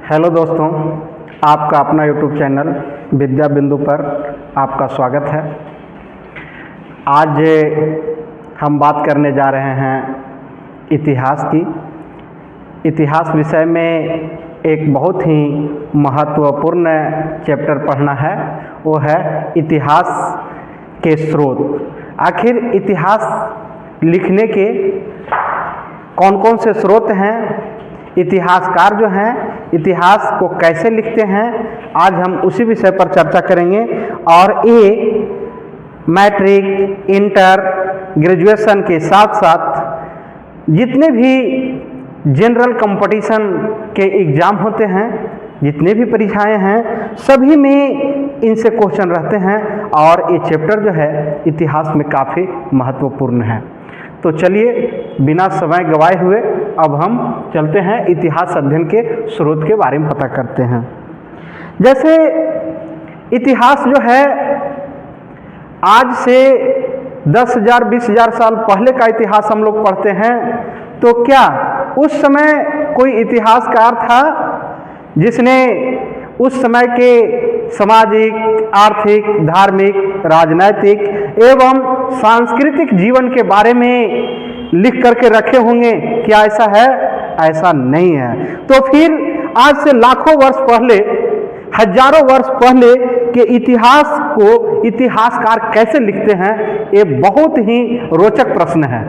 Hello दोस्तों, आपका अपना यूट्यूब चैनल विद्या बिंदु पर आपका स्वागत है। आज हम बात करने जा रहे हैं इतिहास की। इतिहास विषय में एक बहुत ही महत्वपूर्ण चैप्टर पढ़ना है, वो है इतिहास के स्रोत। आखिर इतिहास लिखने के कौन कौन से स्रोत हैं, इतिहासकार जो हैं इतिहास को कैसे लिखते हैं, आज हम उसी विषय पर चर्चा करेंगे। और ये मैट्रिक, इंटर, ग्रेजुएशन के साथ साथ जितने भी जनरल कंपटीशन के एग्ज़ाम होते हैं, जितने भी परीक्षाएं हैं, सभी में इनसे क्वेश्चन रहते हैं और ये चैप्टर जो है इतिहास में काफ़ी महत्वपूर्ण है। तो चलिए बिना समय गवाए हुए अब हम चलते हैं इतिहास अध्ययन के स्रोत के बारे में पता करते हैं। जैसे इतिहास जो है आज से 10,000 20,000 साल पहले का इतिहास हम लोग पढ़ते हैं, तो क्या उस समय कोई इतिहासकार था जिसने उस समय के सामाजिक, आर्थिक, धार्मिक, राजनैतिक एवं सांस्कृतिक जीवन के बारे में लिख करके रखे होंगे? क्या ऐसा है? ऐसा नहीं है। तो फिर आज से लाखों वर्ष पहले, हजारों वर्ष पहले के इतिहास को इतिहासकार कैसे लिखते हैं, ये बहुत ही रोचक प्रश्न है।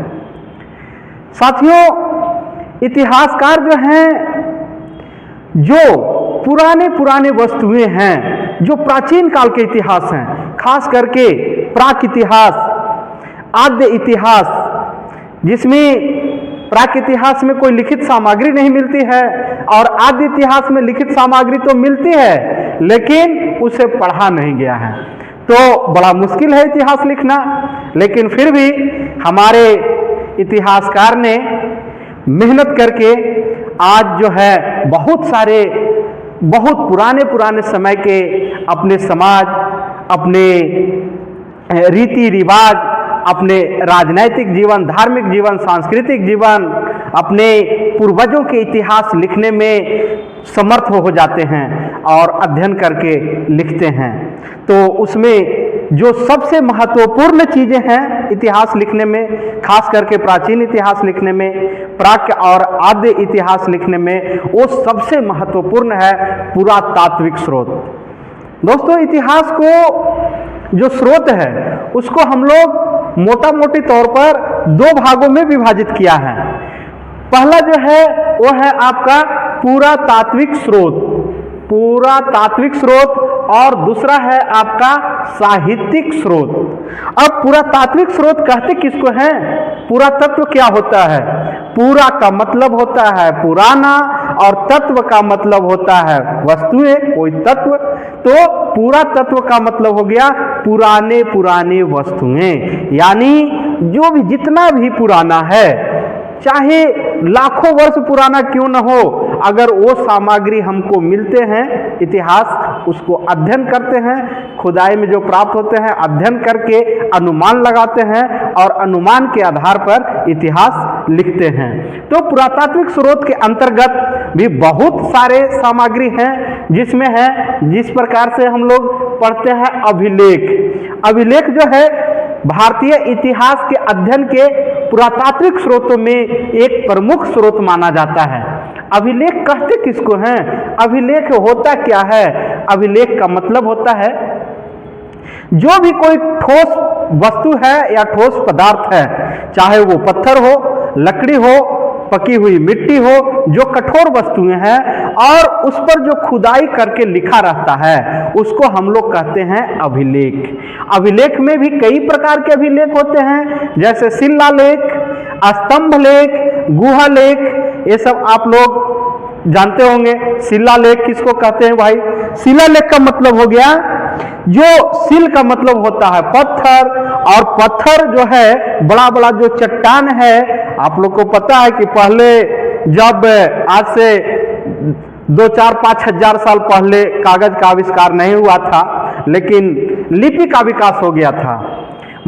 साथियों, इतिहासकार जो हैं, जो पुराने वस्तुएं हैं, जो प्राचीन काल के इतिहास हैं, खास करके प्राक इतिहास, आद्य इतिहास, जिसमें प्राक इतिहास में कोई लिखित सामग्री नहीं मिलती है और आद्य इतिहास में लिखित सामग्री तो मिलती है लेकिन उसे पढ़ा नहीं गया है। तो बड़ा मुश्किल है इतिहास लिखना, लेकिन फिर भी हमारे इतिहासकार ने मेहनत करके आज जो है बहुत पुराने समय के अपने समाज, अपने रीति रिवाज, अपने राजनैतिक जीवन, धार्मिक जीवन, सांस्कृतिक जीवन, अपने पूर्वजों के इतिहास लिखने में समर्थ हो जाते हैं और अध्ययन करके लिखते हैं। तो उसमें जो सबसे महत्वपूर्ण चीज़ें हैं इतिहास लिखने में, खास करके प्राचीन इतिहास लिखने में, प्राक और आद्य इतिहास लिखने में, वो सबसे महत्वपूर्ण है पुरातात्विक स्रोत। दोस्तों, इतिहास को जो स्रोत है उसको हम लोग मोटा मोटी तौर पर दो भागों में विभाजित किया है। पहला जो है वो है आपका पुरातात्विक स्रोत और दूसरा है आपका साहित्यिक स्रोत। अब पुरातात्विक स्रोत कहते किसको हैं? पुरातत्व क्या होता है? पूरा का मतलब होता है पुराना और तत्व का मतलब होता है वस्तुएं, कोई तत्व। तो पुरातत्व का मतलब हो गया पुराने वस्तुएं, यानी जो भी जितना भी पुराना है, चाहे लाखों वर्ष पुराना क्यों न हो, अगर वो सामग्री हमको मिलते हैं, इतिहास उसको अध्ययन करते हैं, खुदाई में जो प्राप्त होते हैं अध्ययन करके अनुमान लगाते हैं और अनुमान के आधार पर इतिहास लिखते हैं। तो पुरातात्विक स्रोत के अंतर्गत भी बहुत सारे सामग्री हैं, जिसमें है जिस प्रकार से हम लोग पढ़ते हैं अभिलेख जो है भारतीय इतिहास के अध्ययन के पुरातात्विक स्रोतों में एक प्रमुख स्रोत माना जाता है। अभिलेख कहते किसको हैं? अभिलेख होता क्या है? अभिलेख का मतलब होता है जो भी कोई ठोस वस्तु है या ठोस पदार्थ है, चाहे वो पत्थर हो, लकड़ी हो, पकी हुई मिट्टी हो, जो कठोर वस्तुएं हैं और उस पर जो खुदाई करके लिखा रहता है, उसको हम लोग कहते हैं अभिलेख। अभिलेख में भी कई प्रकार के अभिलेख होते हैं, जैसे शिलालेख, स्तंभ लेख, गुहा लेख, ये सब आप लोग जानते होंगे। शिलालेख किसको कहते हैं भाई? शिलालेख का मतलब हो गया, जो शिल का मतलब होता है पत्थर, और पत्थर जो है बड़ा जो चट्टान है। आप लोग को पता है कि पहले जब आज से 2, 4, 5 हजार साल पहले कागज का आविष्कार नहीं हुआ था, लेकिन लिपि का विकास हो गया था।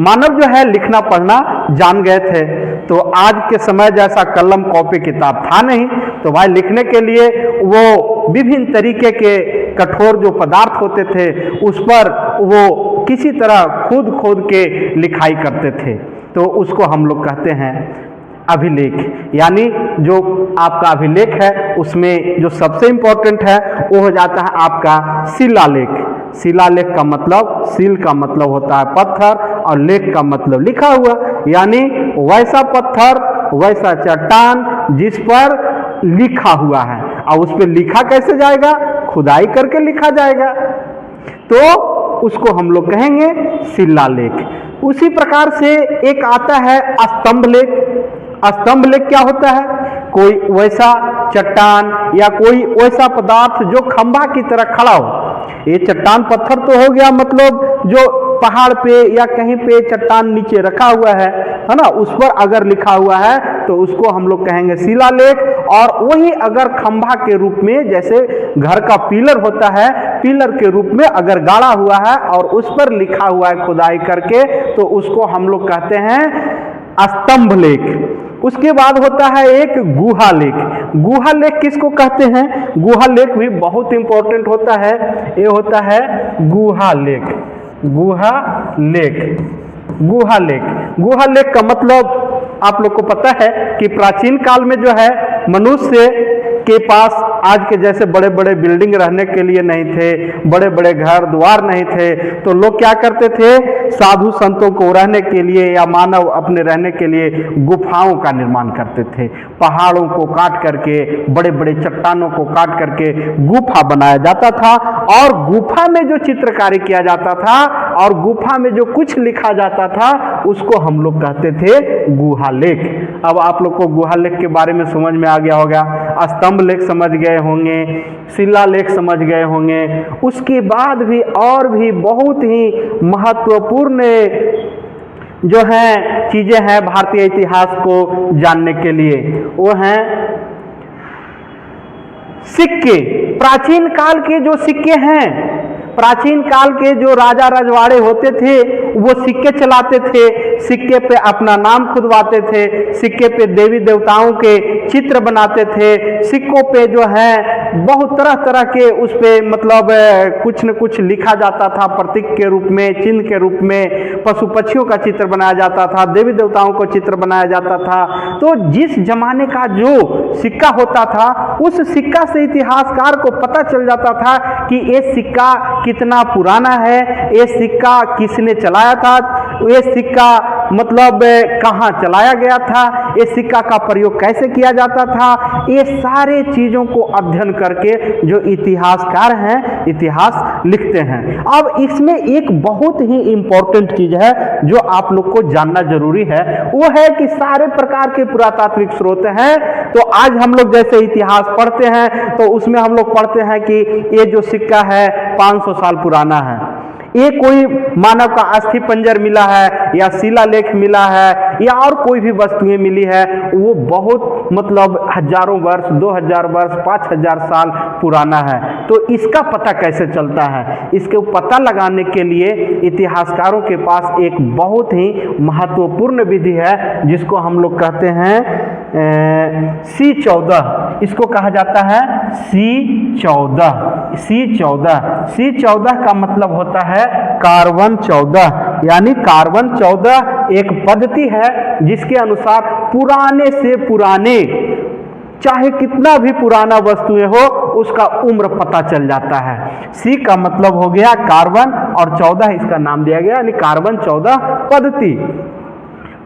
मानव जो है लिखना पढ़ना जान गए थे। तो आज के समय जैसा कलम कॉपी किताब था नहीं, तो भाई लिखने के लिए वो विभिन्न तरीके के कठोर जो पदार्थ होते थे उस पर वो किसी तरह खोद खोद के लिखाई करते थे, तो उसको हम लोग कहते हैं अभिलेख। यानी जो आपका अभिलेख है उसमें जो सबसे इंपॉर्टेंट है वो हो जाता है आपका शिलालेख। शिलालेख का मतलब, शिल का मतलब होता है पत्थर और लेख का मतलब लिखा हुआ, यानी वैसा पत्थर वैसा चट्टान जिस पर लिखा हुआ है। और उस पर लिखा कैसे जाएगा? खुदाई करके लिखा जाएगा, तो उसको हम लोग कहेंगे शिलालेख। उसी प्रकार से एक आता है स्तंभ लेख। स्तंभ लेख क्या होता है? कोई वैसा चट्टान या कोई वैसा पदार्थ जो खंभा की तरह खड़ा हो। ये चट्टान पत्थर तो हो गया, मतलब जो पहाड़ पे या कहीं पे चट्टान नीचे रखा हुआ है ना, उस पर अगर लिखा हुआ है तो उसको हम लोग कहेंगे शिलालेख। और वही अगर खंभा के रूप में, जैसे घर का पिलर होता है, पिलर के रूप में अगर गाड़ा हुआ है और उस पर लिखा हुआ है खुदाई करके, तो उसको हम लोग कहते हैं स्तंभ लेख। उसके बाद होता है एक गुहा लेख। गुहा लेख किसको कहते हैं? गुहा लेख भी बहुत इंपॉर्टेंट होता है। ये होता है गुहा लेख। गुहा लेख, गुहा लेख, गुहा लेख का मतलब आप लोग को पता है कि प्राचीन काल में जो है मनुष्य के पास आज के जैसे बड़े बड़े बिल्डिंग रहने के लिए नहीं थे, बड़े बड़े घर द्वार नहीं थे, तो लोग क्या करते थे? साधु संतों को रहने के लिए या मानव अपने रहने के लिए गुफाओं का निर्माण करते थे। पहाड़ों को काट करके, बड़े बड़े चट्टानों को काट करके गुफा बनाया जाता था, और गुफा में जो चित्रकारी किया जाता था और गुफा में जो कुछ लिखा जाता था उसको हम लोग कहते थे गुहा लेख। अब आप लोग को गुहा लेख के बारे में समझ में आ गया होगा। स्तंभ लेख समझ गए होंगे, शिलालेख समझ गए होंगे। उसके बाद भी और भी बहुत ही महत्वपूर्ण जो है चीजें हैं भारतीय इतिहास को जानने के लिए, वो हैं सिक्के। प्राचीन काल के जो सिक्के हैं, प्राचीन काल के जो राजा रजवाड़े होते थे वो सिक्के चलाते थे, सिक्के पे अपना नाम खुदवाते थे, सिक्के पे देवी देवताओं के चित्र बनाते थे, सिक्कों पे जो है बहुत तरह तरह के उस पे मतलब कुछ न कुछ लिखा जाता था, प्रतीक के रूप में, चिन्ह के रूप में, पशु पक्षियों का चित्र बनाया जाता था, देवी देवताओं को चित्र बनाया जाता था। तो जिस जमाने का जो सिक्का होता था उस सिक्का से इतिहासकार को पता चल जाता था कि ये सिक्का कितना पुराना है, ये सिक्का किसने चलाया था, ये सिक्का मतलब कहाँ चलाया गया था, ये सिक्का का प्रयोग कैसे किया जाता था। ये सारे चीजों को अध्ययन करके जो इतिहासकार हैं इतिहास लिखते हैं। अब इसमें एक बहुत ही इंपॉर्टेंट चीज है जो आप लोग को जानना जरूरी है, वो है कि सारे प्रकार के पुरातात्विक स्रोत हैं। तो आज हम लोग जैसे इतिहास पढ़ते हैं तो उसमें हम लोग पढ़ते हैं कि ये जो सिक्का है 500 साल पुराना है, ये कोई मानव का अस्थि पंजर मिला है या शिलालेख मिला है या और कोई भी वस्तुएं मिली है, वो बहुत मतलब हजारों वर्ष, 2000 वर्ष, 5000 साल पुराना है। तो इसका पता कैसे चलता है? इसके पता लगाने के लिए इतिहासकारों के पास एक बहुत ही महत्वपूर्ण विधि है जिसको हम लोग कहते हैं C14। इसको कहा जाता है C14। C14 का मतलब होता है कार्बन 14। यानी कार्बन 14 एक पद्धति है जिसके अनुसार पुराने से पुराने, चाहे कितना भी पुराना वस्तुएं हो, उसका उम्र पता चल जाता है। सी का मतलब हो गया कार्बन और 14 इसका नाम दिया गया, यानी कार्बन 14 पद्धति।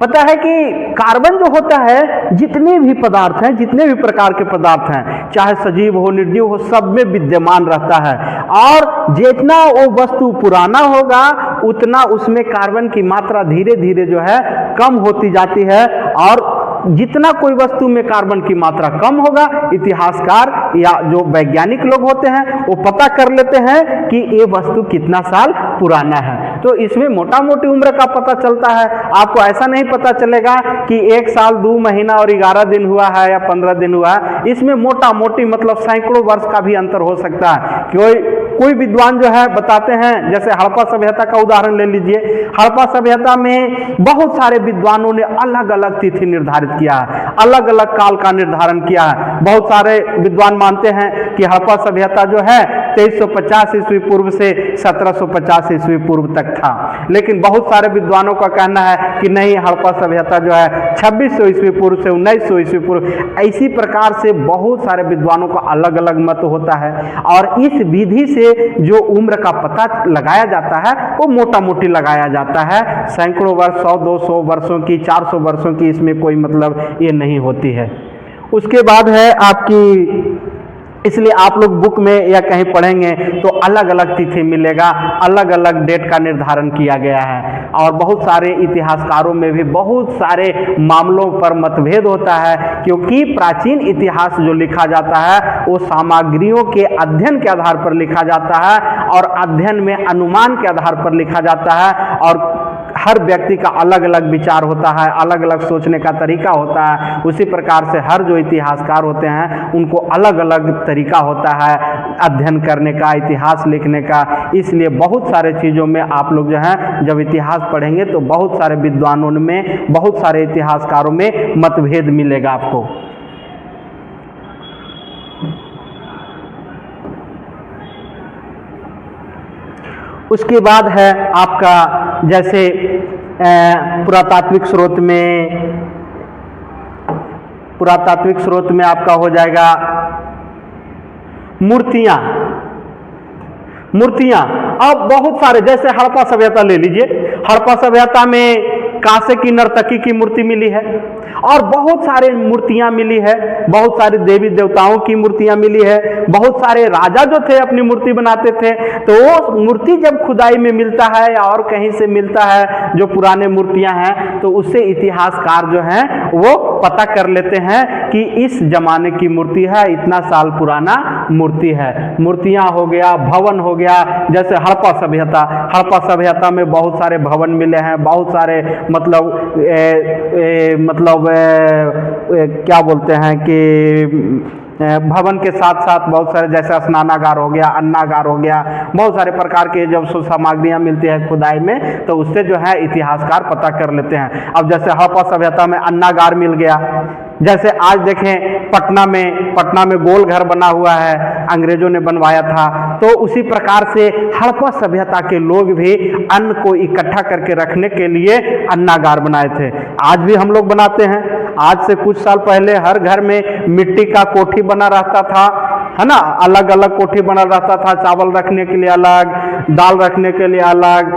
पता है कि कार्बन जो होता है, जितने भी पदार्थ हैं, जितने भी प्रकार के पदार्थ हैं, चाहे सजीव हो निर्जीव हो, सब में विद्यमान रहता है। और जितना वो वस्तु पुराना होगा उतना उसमें कार्बन की मात्रा धीरे धीरे जो है कम होती जाती है, और जितना कोई वस्तु में कार्बन की मात्रा कम होगा, इतिहासकार या जो वैज्ञानिक लोग होते हैं वो पता कर लेते हैं कि ये वस्तु कितना साल पुराना है। तो इसमें मोटा मोटी उम्र का पता चलता है। आपको ऐसा नहीं पता चलेगा कि 1 साल 2 महीना और 11 दिन हुआ है या 15 दिन हुआ है। इसमें मोटा मोटी मतलब सैकड़ों वर्ष का भी अंतर हो सकता है। कोई कोई विद्वान जो है बताते हैं, जैसे हड़प्पा सभ्यता का उदाहरण ले लीजिए। हड़प्पा सभ्यता में बहुत सारे विद्वानों ने अलग अलग तिथि निर्धारित किया है, अलग अलग काल का निर्धारण किया है। बहुत सारे विद्वान मानते हैं कि हड़प्पा सभ्यता जो है 2350 ईस्वी पूर्व से 1750 ईस्वी पूर्व तक था, लेकिन बहुत सारे विद्वानों का कहना है कि नहीं, हड़प्पा सभ्यता जो है 2600 ईस्वी पूर्व से 1900 ईस्वी पूर्व। इसी प्रकार से बहुत सारे विद्वानों का अलग अलग मत होता है, और इस विधि से जो उम्र का पता लगाया जाता है वो मोटा मोटी लगाया जाता है। सैकड़ों वर्ष, 100-200 वर्षों की, 400 वर्षों की इसमें कोई मतलब ये नहीं होती है। उसके बाद है आपकी, इसलिए आप लोग बुक में या कहीं पढ़ेंगे तो अलग अलग तिथि मिलेगा, अलग अलग डेट का निर्धारण किया गया है। और बहुत सारे इतिहासकारों में भी बहुत सारे मामलों पर मतभेद होता है, क्योंकि प्राचीन इतिहास जो लिखा जाता है वो सामग्रियों के अध्ययन के आधार पर लिखा जाता है, और अध्ययन में अनुमान के आधार पर लिखा जाता है, और हर व्यक्ति का अलग अलग विचार होता है, अलग अलग सोचने का तरीका होता है। उसी प्रकार से हर जो इतिहासकार होते हैं उनको अलग अलग तरीका होता है अध्ययन करने का, इतिहास लिखने का। इसलिए बहुत सारे चीज़ों में आप लोग जो हैं जब इतिहास पढ़ेंगे तो बहुत सारे विद्वानों में, बहुत सारे इतिहासकारों में मतभेद मिलेगा आपको। उसके बाद है आपका, जैसे पुरातात्विक स्रोत में आपका हो जाएगा मूर्तियां। अब बहुत सारे, जैसे हड़प्पा सभ्यता ले लीजिए, हड़प्पा सभ्यता में कांसे की नर्तकी की मूर्ति मिली है, और बहुत सारे मूर्तियां मिली है, बहुत सारे देवी देवताओं की मूर्तियां मिली है, बहुत सारे राजा जो थे अपनी मूर्ति बनाते थे। तो वो मूर्ति जब खुदाई में मिलता है या और कहीं से मिलता है, जो पुराने मूर्तियां हैं, तो उससे इतिहासकार जो हैं वो पता कर लेते हैं कि इस जमाने की मूर्ति है, इतना साल पुराना मूर्ति है। मूर्तियां हो गया, भवन हो गया, जैसे हड़प्पा सभ्यता में बहुत सारे भवन मिले हैं, बहुत सारे मतलब क्या बोलते हैं कि भवन के साथ साथ बहुत सारे, जैसे स्नानागार हो गया, अन्नागार हो गया, बहुत सारे प्रकार के जब सामग्रियां मिलती है खुदाई में, तो उससे जो है इतिहासकार पता कर लेते हैं। अब जैसे हड़प्पा सभ्यता में अन्नागार मिल गया, जैसे आज देखें पटना में गोल घर बना हुआ है, अंग्रेजों ने बनवाया था। तो उसी प्रकार से हड़प्पा सभ्यता के लोग भी अन्न को इकट्ठा करके रखने के लिए अन्नागार बनाए थे। आज भी हम लोग बनाते हैं। आज से कुछ साल पहले हर घर में मिट्टी का कोठी बना रहता था, है ना, अलग अलग कोठी बना रहता था, चावल रखने के लिए अलग, दाल रखने के लिए अलग,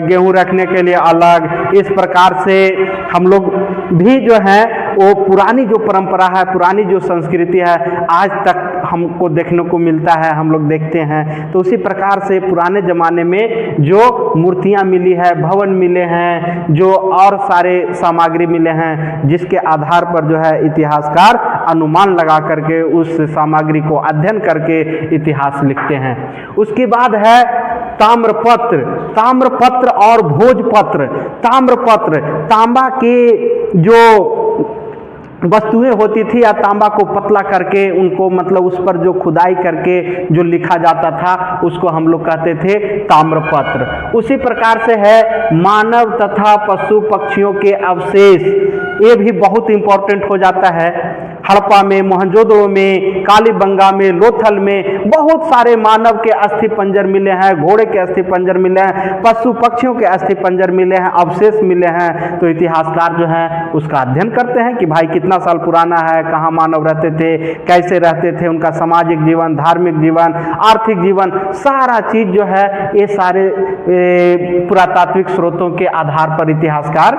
गेहूं रखने के लिए अलग। इस प्रकार से हम लोग भी जो है वो पुरानी जो परंपरा है, पुरानी जो संस्कृति है, आज तक हमको देखने को मिलता है, हम लोग देखते हैं। तो उसी प्रकार से पुराने ज़माने में जो मूर्तियां मिली है, भवन मिले हैं, जो और सारे सामग्री मिले हैं, जिसके आधार पर जो है इतिहासकार अनुमान लगा करके उस सामग्री को अध्ययन करके इतिहास लिखते हैं। उसके बाद है ताम्रपत्र और भोजपत्र। ताम्रपत्र, तांबा के जो वस्तुएं होती थी, या तांबा को पतला करके उनको मतलब उस पर जो खुदाई करके जो लिखा जाता था, उसको हम लोग कहते थे ताम्रपत्र। उसी प्रकार से है मानव तथा पशु पक्षियों के अवशेष, ये भी बहुत इंपॉर्टेंट हो जाता है। हड़प्पा में, मोहनजोदड़ो में, कालीबंगा में, लोथल में बहुत सारे मानव के अस्थि पंजर मिले हैं, घोड़े के अस्थि पंजर मिले हैं, पशु पक्षियों के अस्थि पंजर मिले हैं, अवशेष मिले हैं। तो इतिहासकार जो है उसका अध्ययन करते हैं कि भाई कितना साल पुराना है, कहाँ मानव रहते थे, कैसे रहते थे, उनका सामाजिक जीवन, धार्मिक जीवन, आर्थिक जीवन, सारा चीज जो है ये सारे पुरातात्विक स्रोतों के आधार पर इतिहासकार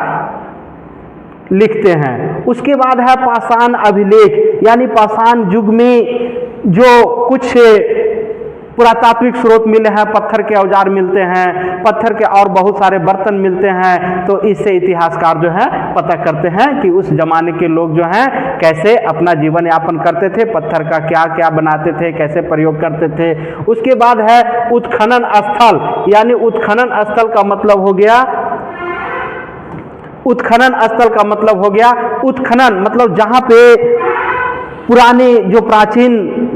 लिखते हैं। उसके बाद है पाषाण अभिलेख, यानी पाषाण युग में जो कुछ पुरातात्विक स्रोत मिले हैं, पत्थर के औजार मिलते हैं, पत्थर के और बहुत सारे बर्तन मिलते हैं। तो इससे इतिहासकार जो है पता करते हैं कि उस जमाने के लोग जो हैं कैसे अपना जीवन यापन करते थे, पत्थर का क्या क्या बनाते थे, कैसे प्रयोग करते थे। उसके बाद है उत्खनन स्थल, यानी उत्खनन स्थल का मतलब हो गया, उत्खनन मतलब जहाँ पे पुराने जो प्राचीन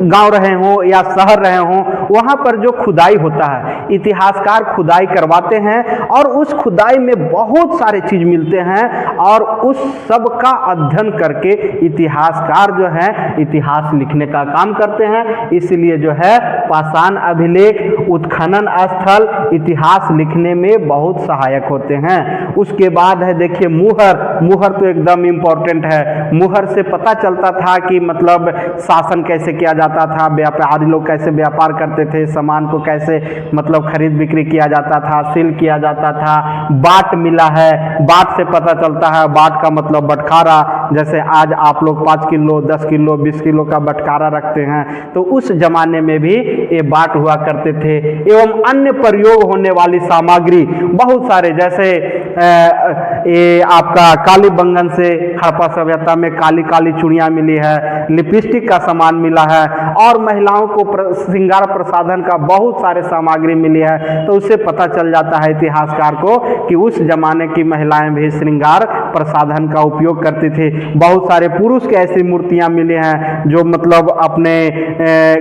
गांव रहे हों या शहर रहे हों, वहाँ पर जो खुदाई होता है, इतिहासकार खुदाई करवाते हैं और उस खुदाई में बहुत सारे चीज मिलते हैं और उस सब का अध्ययन करके इतिहासकार जो है इतिहास लिखने का काम करते हैं। इसलिए जो है पाषाण अभिलेख, उत्खनन स्थल इतिहास लिखने में बहुत सहायक होते हैं। उसके बाद है देखिए मुहर। मुहर तो एकदम इम्पोर्टेंट है। मुहर से पता चलता था कि मतलब शासन कैसे किया जाता था, व्यापारी लोग कैसे व्यापार करते थे, सामान को कैसे मतलब खरीद बिक्री किया जाता था, सील किया जाता था। बाट मिला है, बाट से पता चलता है, बाट का मतलब बटखारा, जैसे आज आप लोग 5 किलो 10 किलो 20 किलो का बटखारा रखते हैं, तो उस जमाने में भी ये बाट हुआ करते थे। एवं अन्य प्रयोग होने वाली सामग्री बहुत सारे, जैसे ये आपका काली बंगन से हड़प्पा सभ्यता में काली काली चूड़ियाँ मिली है, लिपस्टिक का सामान मिला है और महिलाओं को श्रृंगार प्रसाधन का बहुत सारे सामग्री मिली है। तो उससे पता चल जाता है इतिहासकार को कि उस जमाने की महिलाएं भी श्रृंगार प्रसाधन का उपयोग करती थी। बहुत सारे पुरुष की ऐसी मूर्तियां मिली हैं जो मतलब अपने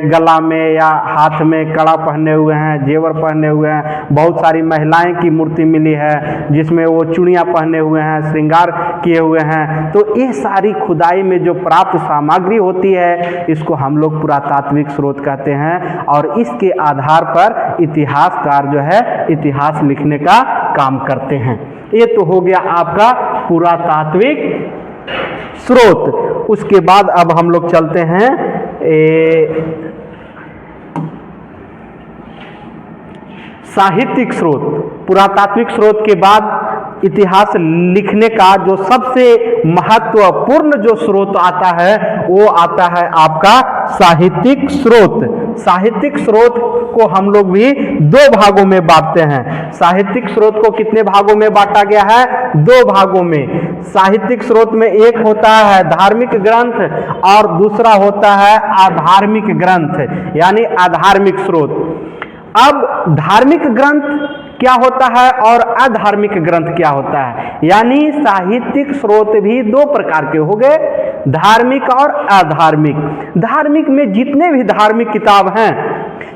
गला में या हाथ में कड़ा पहने हुए हैं, जेवर पहने हुए हैं। बहुत सारी महिलाएं की मूर्ति मिली है जिसमें वो चूड़ियां पहने हुए हैं, श्रृंगार किए हुए हैं। तो ये सारी खुदाई में जो प्राप्त सामग्री होती है इसको हम लोग पुरातात्विक स्रोत कहते हैं और इसके आधार पर इतिहासकार जो है इतिहास लिखने का काम करते हैं। ये तो हो गया आपका पुरातात्विक स्रोत। उसके बाद अब हम लोग चलते हैं साहित्यिक स्रोत। पुरातात्विक स्रोत के बाद इतिहास लिखने का जो सबसे महत्वपूर्ण जो स्रोत आता है वो आता है आपका साहित्यिक स्रोत। साहित्यिक स्रोत को हम लोग भी 2 भागों में बांटते हैं। साहित्यिक स्रोत को कितने भागों में बांटा गया है? 2 भागों में। साहित्यिक स्रोत में एक होता है धार्मिक ग्रंथ और दूसरा होता है अधार्मिक ग्रंथ, यानी अधार्मिक स्रोत। अब धार्मिक ग्रंथ क्या होता है और अधार्मिक ग्रंथ क्या होता है? यानी साहित्यिक स्रोत भी 2 प्रकार के हो गए, धार्मिक और अधार्मिक। धार्मिक में जितने भी धार्मिक किताब हैं,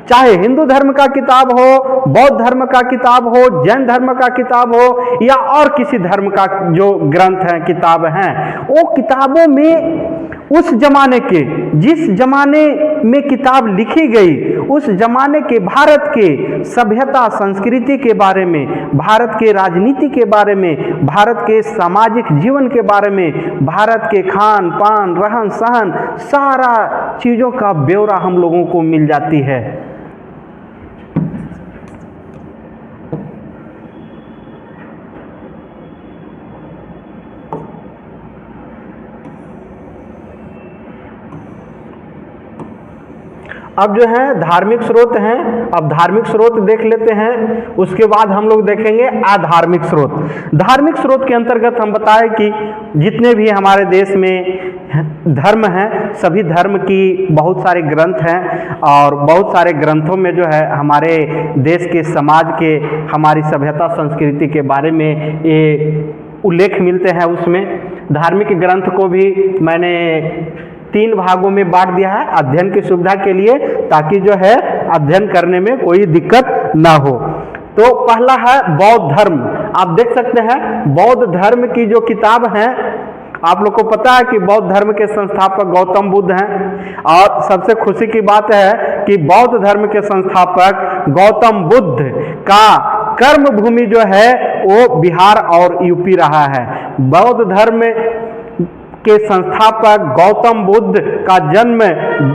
चाहे हिंदू धर्म का किताब हो, बौद्ध धर्म का किताब हो, जैन धर्म का किताब हो या और किसी धर्म का जो ग्रंथ है, किताब हैं, वो किताबों में उस जमाने के, जिस जमाने में किताब लिखी गई उस जमाने के भारत के सभ्यता संस्कृति के बारे में, भारत के राजनीति के बारे में, भारत के सामाजिक जीवन के बारे में, भारत के खान पान रहन सहन सारा चीज़ों का ब्यौरा हम लोगों को मिल जाती है। अब जो है धार्मिक स्रोत हैं, अब धार्मिक स्रोत देख लेते हैं। उसके बाद हम लोग देखेंगे अधार्मिक स्रोत। धार्मिक स्रोत के अंतर्गत हम बताएं कि जितने भी हमारे देश में धर्म हैं, सभी धर्म की बहुत सारे ग्रंथ हैं और बहुत सारे ग्रंथों में जो है हमारे देश के समाज के, हमारी सभ्यता संस्कृति के बारे में ये उल्लेख मिलते हैं। उसमें धार्मिक ग्रंथ को भी मैंने 3 भागों में बांट दिया है अध्ययन की सुविधा के लिए, ताकि जो है अध्ययन करने में कोई दिक्कत ना हो। तो पहला है बौद्ध धर्म। आप देख सकते हैं बौद्ध धर्म की जो किताब है, आप लोग को पता है कि बौद्ध धर्म के संस्थापक गौतम बुद्ध हैं और सबसे खुशी की बात है कि बौद्ध धर्म के संस्थापक गौतम बुद्ध का कर्म भूमि जो है वो बिहार और यूपी रहा है। बौद्ध धर्म के संस्थापक गौतम बुद्ध का जन्म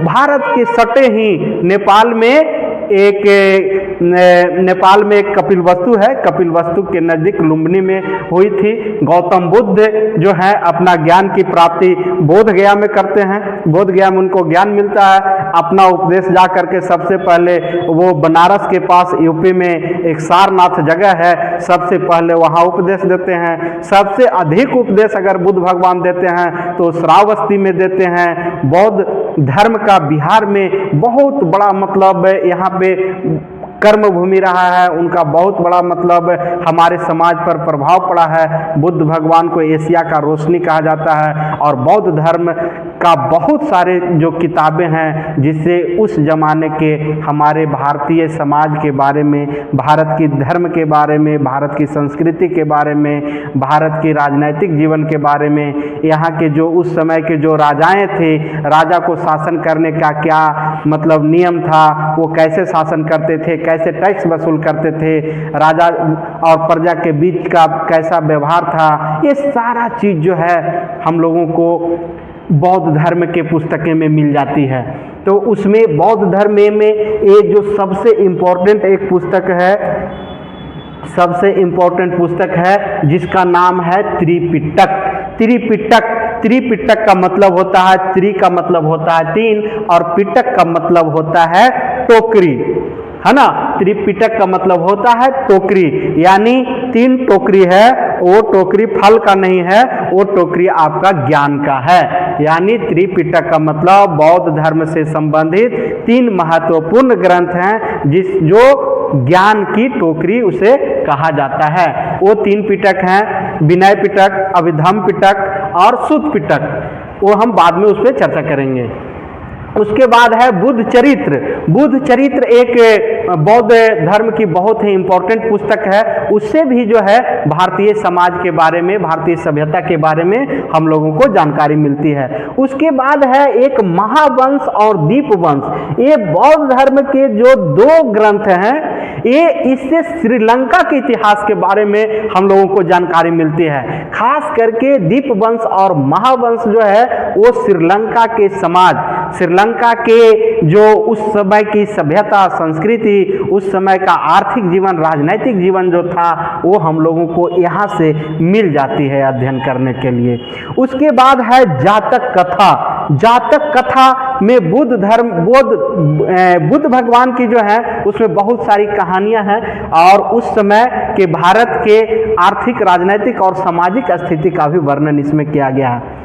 भारत के सटे ही नेपाल में एक कपिलवस्तु है, कपिलवस्तु के नज़दीक लुम्बिनी में हुई थी। गौतम बुद्ध जो है अपना ज्ञान की प्राप्ति बोध गया में करते हैं। बोध गया में उनको ज्ञान मिलता है। अपना उपदेश जा करके सबसे पहले वो बनारस के पास यूपी में एक सारनाथ जगह है, सबसे पहले वहाँ उपदेश देते हैं। सबसे अधिक उपदेश अगर बुद्ध भगवान देते हैं तो श्रावस्ती में देते हैं। बौद्ध धर्म का बिहार में बहुत बड़ा मतलब यहाँ पे कर्म भूमि रहा है, उनका बहुत बड़ा मतलब हमारे समाज पर प्रभाव पड़ा है। बुद्ध भगवान को एशिया का रोशनी कहा जाता है और बौद्ध धर्म का बहुत सारे जो किताबें हैं जिससे उस ज़माने के हमारे भारतीय समाज के बारे में, भारत की धर्म के बारे में, भारत की संस्कृति के बारे में, भारत की राजनीतिक जीवन के बारे में, यहाँ के जो उस समय के जो राजाएं थे, राजा को शासन करने का क्या मतलब नियम था, वो कैसे शासन करते थे, कैसे टैक्स वसूल करते थे, राजा और प्रजा के बीच का कैसा व्यवहार था, ये सारा चीज़ जो है हम लोगों को बौद्ध धर्म के पुस्तकें में मिल जाती है। तो उसमें बौद्ध धर्म में ये जो सबसे इम्पोर्टेंट एक पुस्तक है, सबसे इम्पोर्टेंट पुस्तक है जिसका नाम है त्रिपिटक। त्रिपिटक, त्रिपिटक का मतलब होता है, त्रि का मतलब होता है 3 और पिटक का मतलब होता है टोकरी, है ना। त्रिपिटक का मतलब होता है टोकरी, यानी 3 टोकरी है, वो टोकरी फल का नहीं है, वो टोकरी आपका ज्ञान का है। यानी त्रिपिटक का मतलब बौद्ध धर्म से संबंधित 3 महत्वपूर्ण ग्रंथ हैं जो ज्ञान की टोकरी उसे कहा जाता है। वो 3 पिटक हैं, विनय पिटक, अभिधम्म पिटक और सुत्त पिटक। वो हम बाद में उस पर चर्चा करेंगे। उसके बाद है बुद्ध चरित्र। बुद्ध चरित्र एक बौद्ध धर्म की बहुत ही इम्पोर्टेंट पुस्तक है। उससे भी जो है भारतीय समाज के बारे में, भारतीय सभ्यता के बारे में हम लोगों को जानकारी मिलती है। उसके बाद है एक महावंश और दीपवंश। ये बौद्ध धर्म के जो 2 ग्रंथ हैं, ये इससे श्रीलंका के इतिहास के बारे में हम लोगों को जानकारी मिलती है। खास करके दीपवंश और महावंश जो है वो श्रीलंका के समाज, श्रीलंका के जो उस समय की सभ्यता, संस्कृति, उस समय का आर्थिक जीवन, राजनीतिक जीवन जो था, वो हम लोगों को यहाँ से मिल जाती है अध्ययन करने के लिए। उसके बाद है जातक कथा। जातक कथा में बुद्ध भगवान की जो है उसमें बहुत सारी कहानियां हैं और उस समय के भारत के आर्थिक, राजनीतिक और सामाजिक स्थिति का भी वर्णन इसमें किया गया है।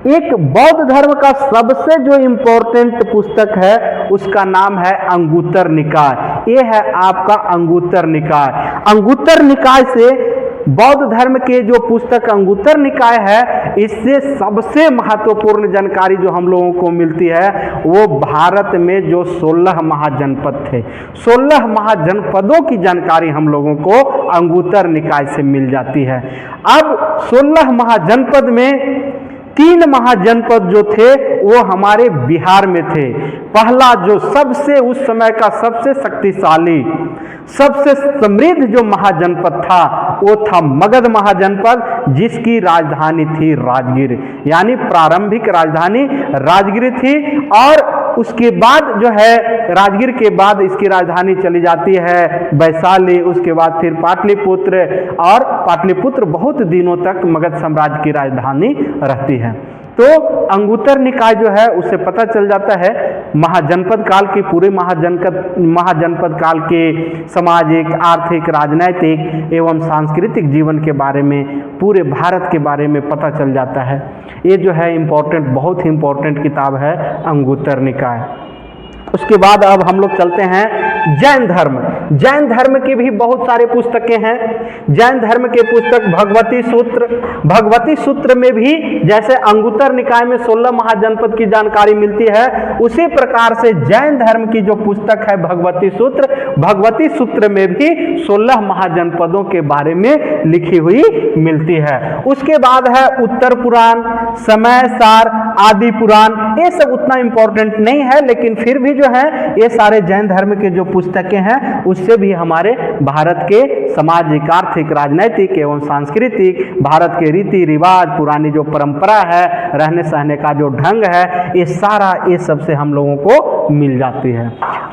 एक बौद्ध धर्म का सबसे जो इम्पोर्टेंट पुस्तक है उसका नाम है अंगुत्तर निकाय। ये है आपका अंगुत्तर निकाय। अंगुत्तर निकाय से बौद्ध धर्म के जो पुस्तक अंगुत्तर निकाय है, इससे सबसे महत्वपूर्ण जानकारी जो हम लोगों को मिलती है वो भारत में जो 16 महाजनपद थे, 16 महाजनपदों की जानकारी हम लोगों को अंगुत्तर निकाय से मिल जाती है। अब 16 महाजनपद में 3 महाजनपद जो थे वो हमारे बिहार में थे। पहला जो सबसे उस समय का सबसे शक्तिशाली, सबसे समृद्ध जो महाजनपद था वो था मगध महाजनपद, जिसकी राजधानी थी राजगीर, यानी प्रारंभिक राजधानी राजगीर थी। और उसके बाद जो है राजगीर के बाद इसकी राजधानी चली जाती है वैशाली, उसके बाद फिर पाटलिपुत्र, और पाटलिपुत्र बहुत दिनों तक मगध साम्राज्य की राजधानी रहती है। तो अंगुत्तर निकाय जो है उससे पता चल जाता है महाजनपद काल की, पूरे महाजनपद काल के सामाजिक, आर्थिक, राजनीतिक एवं सांस्कृतिक जीवन के बारे में, पूरे भारत के बारे में पता चल जाता है। ये जो है इम्पोर्टेंट, बहुत ही इम्पोर्टेंट किताब है अंगुत्तर निकाय। उसके बाद अब हम लोग चलते हैं जैन धर्म। जैन धर्म की भी बहुत सारे पुस्तकें हैं। जैन धर्म के पुस्तक भगवती सूत्र, भगवती सूत्र में भी जैसे अंगुत्तर निकाय में 16 महाजनपद की जानकारी मिलती है, उसी प्रकार से जैन धर्म की जो पुस्तक है भगवती सूत्र, भगवती सूत्र में भी 16 महाजनपदों के बारे में लिखी हुई मिलती है। उसके बाद है उत्तर पुराण, समय सार, आदि पुराण। ये सब उतना इंपॉर्टेंट नहीं है, लेकिन फिर भी जो है ये सारे जैन धर्म के जो पुस्तकें हैं उससे भी हमारे भारत के सामाजिक, आर्थिक, राजनीतिक एवं सांस्कृतिक, भारत के रीति रिवाज, पुरानी जो परंपरा है, रहने सहने का जो ढंग है, ये सारा ये सब से हम लोगों को मिल जाती है।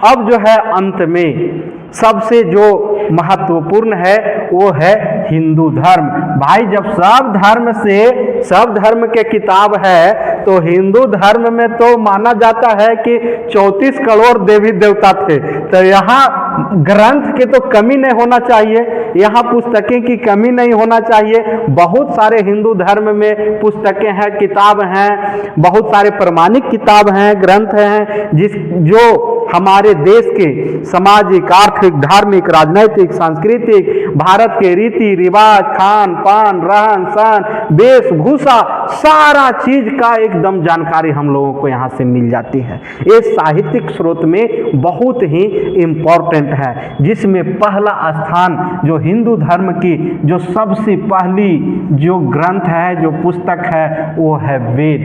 अब जो है अंत में सबसे जो महत्वपूर्ण है वो है हिंदू धर्म। भाई जब सब धर्म के किताब है तो हिंदू धर्म में तो माना जाता है कि 34 करोड़ देवी देवता थे, तो यहाँ ग्रंथ के तो कमी नहीं होना चाहिए, यहाँ पुस्तकें की कमी नहीं होना चाहिए। बहुत सारे हिंदू धर्म में पुस्तकें हैं, किताब हैं, बहुत सारे प्रमाणिक किताब हैं, ग्रंथ हैं, जो हमारे देश के सामाजिक, आर्थिक, धार्मिक, राजनैतिक, सांस्कृतिक, भारत के रीति रिवाज, खान पान, रहन सहन, वेशभूषा, सारा चीज का एकदम जानकारी हम लोगों को यहाँ से मिल जाती है। ये साहित्यिक स्रोत में बहुत ही इम्पोर्टेंट है, जिसमें पहला स्थान जो हिंदू धर्म की जो सबसे पहली जो ग्रंथ है, जो पुस्तक है, वो है वेद।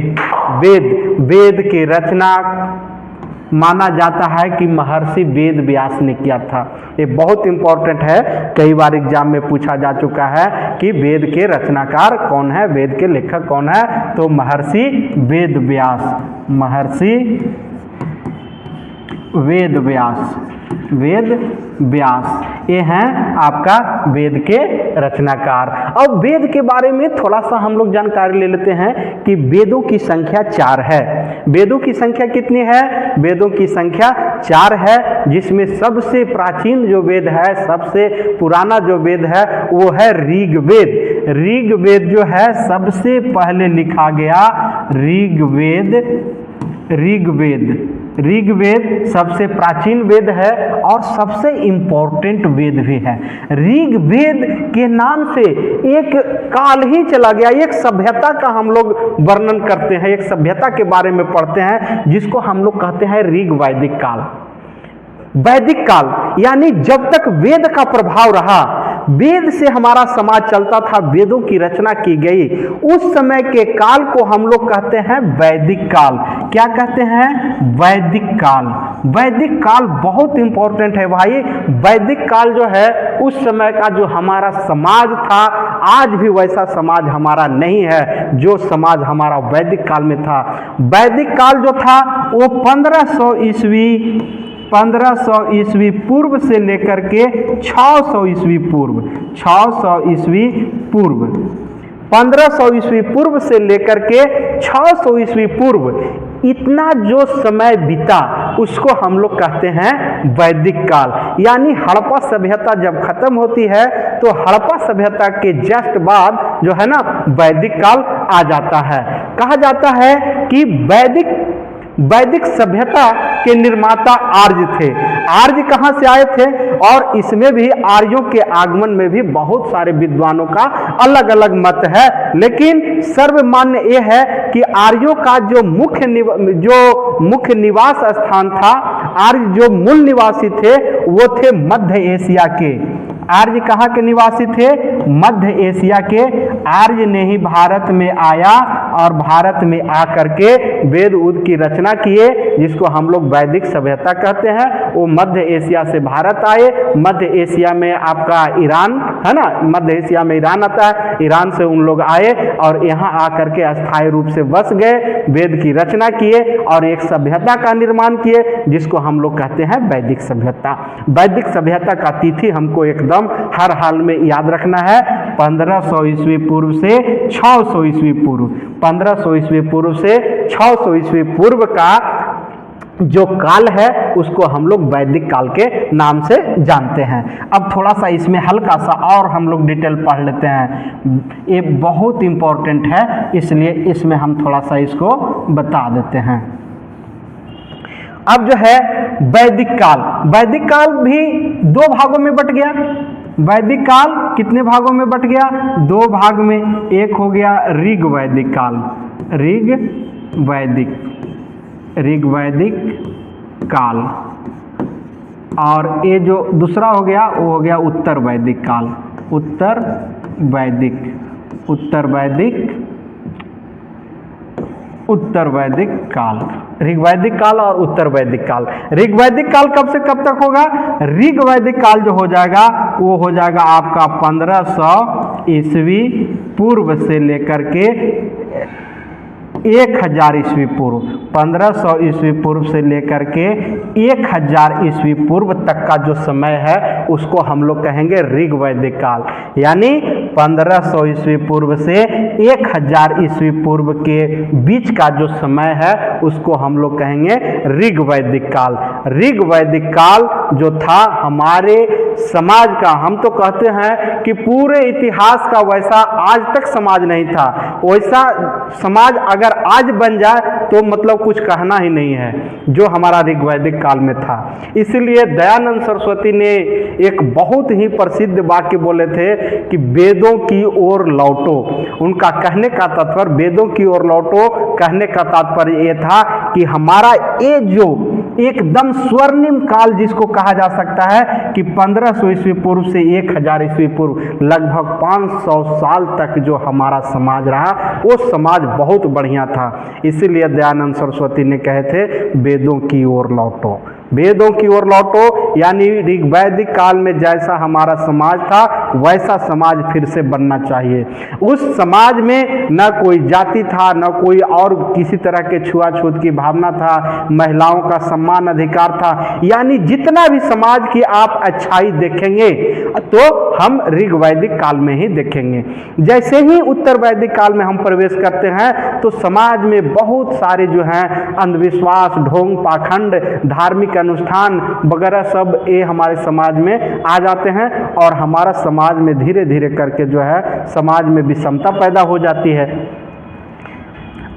वेद के रचना माना जाता है कि महर्षि वेद व्यास ने किया था। ये बहुत इंपॉर्टेंट है, कई बार एग्जाम में पूछा जा चुका है कि वेद के रचनाकार कौन है, वेद के लेखक कौन है, तो महर्षि वेद व्यास, महर्षि वेद व्यास, वेद व्यास, ये हैं आपका वेद के रचनाकार। अब वेद के बारे में थोड़ा सा हम लोग जानकारी ले लेते हैं कि वेदों की संख्या 4 है। वेदों की संख्या कितनी है? वेदों की संख्या 4 है, जिसमें सबसे प्राचीन जो वेद है, सबसे पुराना जो वेद है, वो है ऋग्वेद। ऋग्वेद जो है सबसे पहले लिखा गया ऋग्वेद सबसे प्राचीन वेद है और सबसे इंपॉर्टेंट वेद भी है। ऋग्वेद के नाम से एक काल ही चला गया, एक सभ्यता का हम लोग वर्णन करते हैं, एक सभ्यता के बारे में पढ़ते हैं, जिसको हम लोग कहते हैं ऋग्वैदिक काल। वैदिक काल यानी जब तक वेद का प्रभाव रहा, वेद से हमारा समाज चलता था, वेदों की रचना की गई, उस समय के काल को हम लोग कहते हैं वैदिक काल। क्या कहते हैं? वैदिक काल। वैदिक काल बहुत इंपॉर्टेंट है भाई। वैदिक काल जो है उस समय का जो हमारा समाज था, आज भी वैसा समाज हमारा नहीं है जो समाज हमारा वैदिक काल में था। वैदिक काल जो था वो 1500 ईस्वी पूर्व से लेकर के 600 ईस्वी पूर्व, 1500 ईस्वी पूर्व से लेकर के 600 ईस्वी पूर्व, इतना जो समय बीता उसको हम लोग कहते हैं वैदिक काल। यानी हड़प्पा सभ्यता जब खत्म होती है तो हड़प्पा सभ्यता के जस्ट बाद जो है ना वैदिक काल आ जाता है। कहा जाता है कि वैदिक सभ्यता के निर्माता आर्य थे। आर्य कहाँ से आए थे? और इसमें भी आर्यों के आगमन में भी बहुत सारे विद्वानों का अलग अलग मत है, लेकिन सर्वमान्य यह है कि आर्यों का जो मुख्य निवास स्थान था, आर्य जो मूल निवासी थे वो थे मध्य एशिया के। आर्य कहाँ के निवासी थे? मध्य एशिया के। आर्य ने ही भारत में आया और भारत में आकर के वेद उद की रचना किए, जिसको हम लोग वैदिक सभ्यता कहते हैं। वो मध्य एशिया से भारत आए। मध्य एशिया में आपका ईरान है ना, मध्य एशिया में ईरान आता है, ईरान से उन लोग आए और यहाँ आकर के अस्थायी रूप से बस गए, वेद की रचना किए और एक सभ्यता का निर्माण किए, जिसको हम लोग कहते हैं वैदिक सभ्यता। वैदिक सभ्यता का तिथि हमको एकदम हर हाल में याद रखना है, 1500 ईस्वी पूर्व से 600 ईस्वी पूर्व। 1500 ईस्वी पूर्व से 600 ईस्वी पूर्व का जो काल है उसको हम लोग वैदिक काल के नाम से जानते हैं। अब थोड़ा सा इसमें हल्का सा और हम लोग डिटेल पढ़ लेते हैं, ये बहुत इंपॉर्टेंट है, इसलिए इसमें हम थोड़ा सा इसको बता देते हैं। अब जो है वैदिक काल भी 2 भागों में बट गया। वैदिक काल कितने भागों में बट गया? 2 भाग में। एक हो गया ऋग्वैदिक काल, ऋग्वैदिक काल, और ये जो दूसरा हो गया वो हो गया उत्तर वैदिक काल, उत्तर वैदिक काल। ऋग्वैदिक काल और उत्तर वैदिक काल। ऋग्वैदिक काल कब से कब तक होगा? ऋग्वैदिक काल जो हो जाएगा वो हो जाएगा आपका 1500 ईस्वी पूर्व से लेकर के 1000 ईस्वी पूर्व। 1500 ईस्वी पूर्व से लेकर के 1000 ईस्वी पूर्व तक का जो समय है उसको हम लोग कहेंगे ऋग्वैदिक काल। यानी 1500 ईस्वी पूर्व से 1000 ईस्वी पूर्व के बीच का जो समय है उसको हम लोग कहेंगे ऋग्वैदिक काल। ऋग वैदिक काल जो था हमारे समाज का, हम तो कहते हैं कि पूरे इतिहास का वैसा आज तक समाज नहीं था। वैसा समाज अगर आज बन जाए तो मतलब कुछ कहना ही नहीं है, जो हमारा ऋग वैदिक काल में था। इसलिए दयानंद सरस्वती ने एक बहुत ही प्रसिद्ध वाक्य बोले थे कि वेदों की ओर लौटो। उनका कहने का तात्पर्य, वेदों की ओर लौटो कहने का तात्पर्य ये था कि हमारा ये जो एकदम स्वर्णिम काल जिसको कहा जा सकता है कि 1500 ईस्वी पूर्व से 1000 ईस्वी पूर्व लगभग 500 साल तक जो हमारा समाज रहा, वो समाज बहुत बढ़िया था। इसीलिए दयानंद सरस्वती ने कहे थे वेदों की ओर लौटो, वेदों की ओर लौटो, यानी ऋग वैदिक काल में जैसा हमारा समाज था वैसा समाज फिर से बनना चाहिए। उस समाज में न कोई जाति था, न कोई और किसी तरह के छुआछूत की भावना था, महिलाओं का सम्मान अधिकार था, यानी जितना भी समाज की आप अच्छाई देखेंगे तो हम ऋग वैदिक काल में ही देखेंगे। जैसे ही उत्तर वैदिक काल में हम प्रवेश करते हैं तो समाज में बहुत सारे जो हैं अंधविश्वास, ढोंग, पाखंड, धार्मिक अनुष्ठान वगैरह सब ये हमारे समाज में आ जाते हैं और हमारा समाज में धीरे धीरे करके जो है समाज में विषमता पैदा हो जाती है।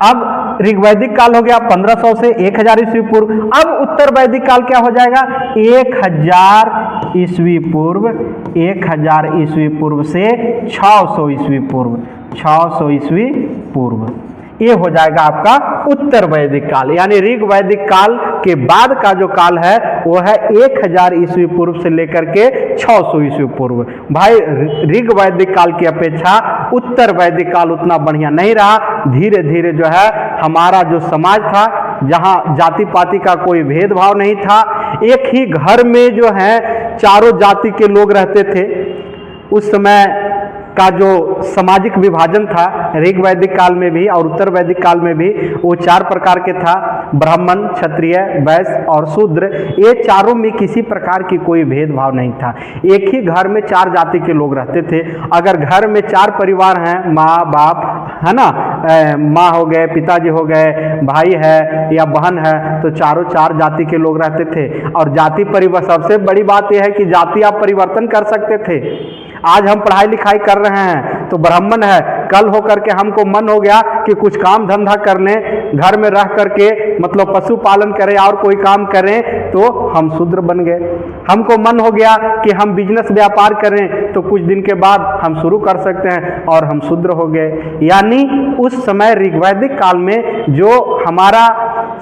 अब ऋग वैदिक काल हो गया 1500 से 1000 ईस्वी पूर्व। अब उत्तर वैदिक काल क्या हो जाएगा? 1000 ईस्वी पूर्व, 1000 ईस्वी पूर्व से 600 ईस्वी पूर्व, 600 ईस्वी पूर्व, ये हो जाएगा आपका उत्तर वैदिक काल। यानी ऋग वैदिक काल के बाद का जो काल है वो है 1000 ईस्वी पूर्व से लेकर के 600 ईस्वी पूर्व। भाई ऋग वैदिक काल की अपेक्षा उत्तर वैदिक काल उतना बढ़िया नहीं रहा। धीरे धीरे जो है हमारा जो समाज था, जहाँ जाति पाति का कोई भेदभाव नहीं था, एक ही घर में जो है चारों जाति के लोग रहते थे। उस समय का जो सामाजिक विभाजन था ऋग वैदिक काल में भी और उत्तर वैदिक काल में भी, वो 4 प्रकार के था, ब्राह्मण, क्षत्रिय, वैश्य और शूद्र। ये चारों में किसी प्रकार की कोई भेदभाव नहीं था। एक ही घर में 4 जाति के लोग रहते थे। अगर घर में 4 परिवार हैं, माँ बाप है ना, माँ हो गए, पिताजी हो गए, भाई है या बहन है, तो चारों 4 जाति के लोग रहते थे। और जाति परिवर्तन, सबसे बड़ी बात यह है कि जाति आप परिवर्तन कर सकते थे। आज हम पढ़ाई लिखाई कर रहे हैं तो ब्राह्मण है, कल होकर के हमको मन हो गया कि कुछ काम धंधा करने, घर में रह करके मतलब पशुपालन करें और कोई काम करें, तो हम शूद्र बन गए। हमको मन हो गया कि हम बिजनेस व्यापार करें तो कुछ दिन के बाद हम शुरू कर सकते हैं और हम शूद्र हो गए। यानी उस समय ऋग वैदिक काल में जो हमारा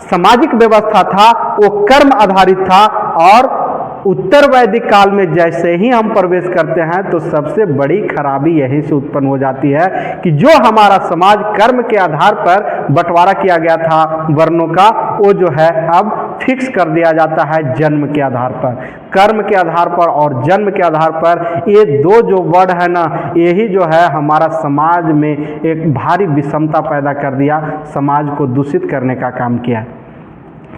सामाजिक व्यवस्था था वो कर्म आधारित था। और उत्तर वैदिक काल में जैसे ही हम प्रवेश करते हैं तो सबसे बड़ी खराबी यहीं से उत्पन्न हो जाती है कि जो हमारा समाज कर्म के आधार पर बंटवारा किया गया था वर्णों का, वो जो है अब फिक्स कर दिया जाता है जन्म के आधार पर। कर्म के आधार पर और जन्म के आधार पर ये 2 जो वर्ड है ना, यही जो है हमारा समाज में एक भारी विषमता पैदा कर दिया, समाज को दूषित करने का काम किया।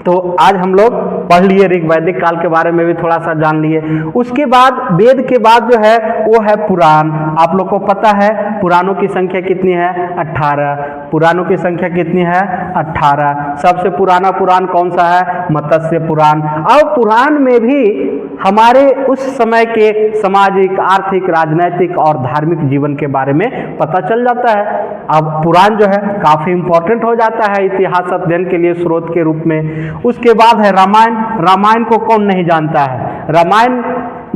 तो आज हम लोग पढ़ लिए ऋग वैदिक काल के बारे में भी थोड़ा सा जान लिए। उसके बाद वेद के बाद जो है वो है पुराण। आप लोग को पता है पुराणों की संख्या कितनी है? 18। पुराणों की संख्या कितनी है? 18। सबसे पुराना पुराण कौन सा है? मत्स्य पुराण। अब पुराण में भी हमारे उस समय के सामाजिक, आर्थिक, राजनैतिक और धार्मिक जीवन के बारे में पता चल जाता है। अब पुराण जो है काफ़ी इम्पोर्टेंट हो जाता है इतिहास अध्ययन के लिए स्रोत के रूप में। उसके बाद है रामायण। रामायण को कौन नहीं जानता है? रामायण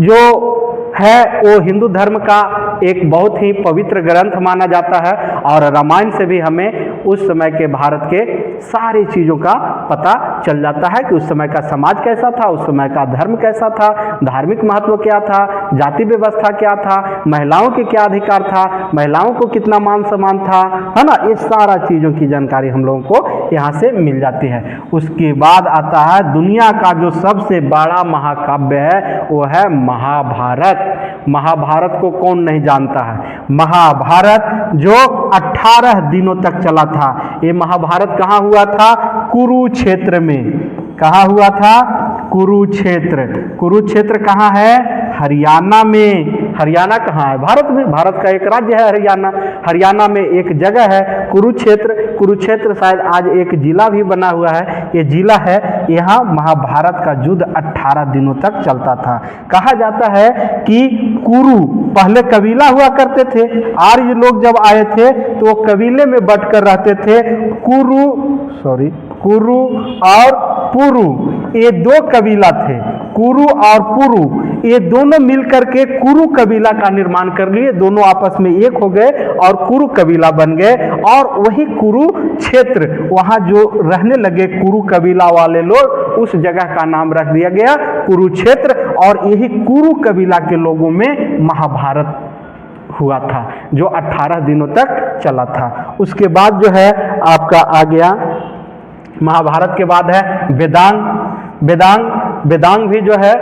जो है वो हिंदू धर्म का एक बहुत ही पवित्र ग्रंथ माना जाता है और रामायण से भी हमें उस समय के भारत के सारी चीज़ों का पता चल जाता है कि उस समय का समाज कैसा था, उस समय का धर्म कैसा था, धार्मिक महत्व क्या था, जाति व्यवस्था क्या था, महिलाओं के क्या अधिकार था, महिलाओं को कितना मान सम्मान था, है ना। ये सारा चीज़ों की जानकारी हम लोगों को यहाँ से मिल जाती है। उसके बाद आता है दुनिया का जो सबसे बड़ा महाकाव्य है वो है महाभारत। महाभारत को कौन नहीं जानता है? महाभारत जो 18 दिनों तक चला था। ये महाभारत कहाँ हुआ था? कुरुक्षेत्र में। कहाँ हुआ था? कुरुक्षेत्र। कुरुक्षेत्र कहाँ है? हरियाणा में। हरियाणा कहाँ है? भारत में। भारत का एक राज्य है हरियाणा। हरियाणा में एक जगह है कुरुक्षेत्र। कुरुक्षेत्र शायद आज एक जिला भी बना हुआ है। ये जिला है, यहाँ महाभारत का युद्ध 18 दिनों तक चलता था। कहा जाता है कि कुरु पहले कबीला हुआ करते थे, आर्य लोग जब आए थे तो वो कबीले में बंटकर रहते थे। कुरु और पुरु ये दो कबीला थे। कुरु और पुरु ये दोनों मिलकर के कुरु कबीला का निर्माण कर लिए, दोनों आपस में एक हो गए और कुरु कबीला बन गए। और वही कुरु क्षेत्र, वहाँ जो रहने लगे कुरु कबीला वाले लोग, उस जगह का नाम रख दिया गया कुरुक्षेत्र। और यही कुरु कबीला के लोगों में महाभारत हुआ था, जो 18 दिनों तक चला था। उसके बाद जो है आपका आ गया, महाभारत के बाद है वेदांग भी जो है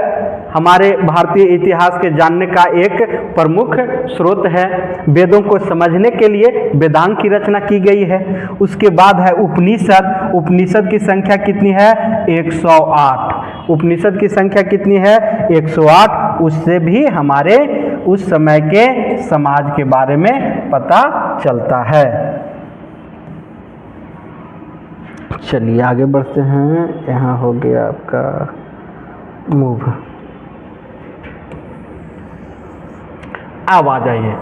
हमारे भारतीय इतिहास के जानने का एक प्रमुख स्रोत है। वेदों को समझने के लिए वेदांग की रचना की गई है। उसके बाद है उपनिषद की संख्या कितनी है? 108। उपनिषद की संख्या कितनी है? 108। उससे भी हमारे उस समय के समाज के बारे में पता चलता है। चलिए आगे बढ़ते हैं। यहाँ हो गया आपका मूव। अब आ जाइए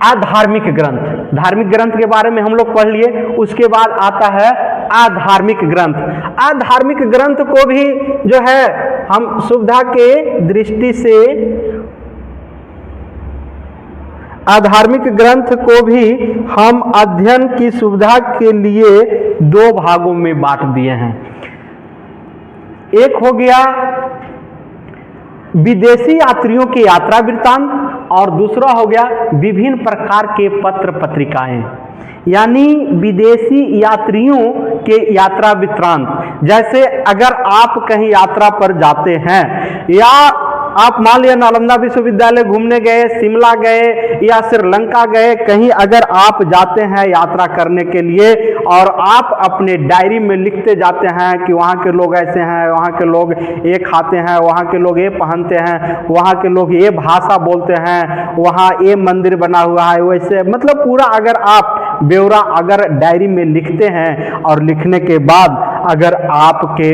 आधार्मिक ग्रंथ। धार्मिक ग्रंथ के बारे में हम लोग पढ़ लिए। उसके बाद आता है आधार्मिक ग्रंथ। आधार्मिक ग्रंथ को भी जो है हम सुविधा के दृष्टि से, आधार्मिक ग्रंथ को भी हम अध्ययन की सुविधा के लिए दो भागों में बांट दिए हैं। एक हो गया विदेशी यात्रियों के यात्रा वृत्तांत और दूसरा हो गया विभिन्न प्रकार के पत्र पत्रिकाएं, यानी विदेशी यात्रियों के यात्रा वृत्तांत। जैसे अगर आप कहीं यात्रा पर जाते हैं या आप मान लिया नालंदा विश्वविद्यालय घूमने गए, शिमला गए या श्रीलंका गए, कहीं अगर आप जाते हैं यात्रा करने के लिए और आप अपने डायरी में लिखते जाते हैं कि वहाँ के लोग ऐसे हैं, वहाँ के लोग ये खाते हैं, वहाँ के लोग ये पहनते हैं, वहाँ के लोग ये भाषा बोलते हैं, वहाँ ये मंदिर बना हुआ है, वैसे मतलब पूरा अगर आप ब्यौरा अगर डायरी में लिखते हैं और लिखने के बाद अगर आपके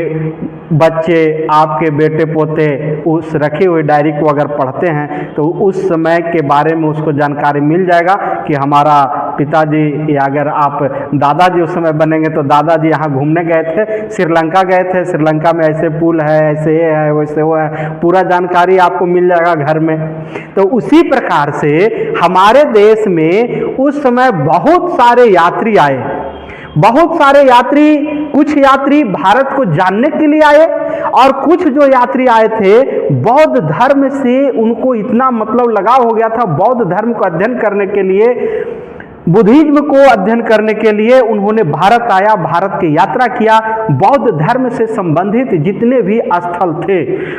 बच्चे, आपके बेटे पोते उस रखी हुई डायरी को अगर पढ़ते हैं तो उस समय के बारे में उसको जानकारी मिल जाएगा कि हमारा पिताजी, या अगर आप दादाजी उस समय बनेंगे तो दादाजी यहाँ घूमने गए थे, श्रीलंका गए थे, श्रीलंका में ऐसे पुल है, ऐसे ये है, वैसे वो है, पूरा जानकारी आपको मिल जाएगा घर में। तो उसी प्रकार से हमारे देश में उस समय बहुत सारे यात्री आए, बहुत सारे यात्री, कुछ यात्री भारत को जानने के लिए आए और कुछ जो यात्री आए थे बौद्ध धर्म से उनको इतना मतलब लगाव हो गया था, बौद्ध धर्म को अध्ययन करने के लिए, बुद्धिज्म को अध्ययन करने के लिए उन्होंने भारत आया, भारत की यात्रा किया। बौद्ध धर्म से संबंधित जितने भी स्थल थे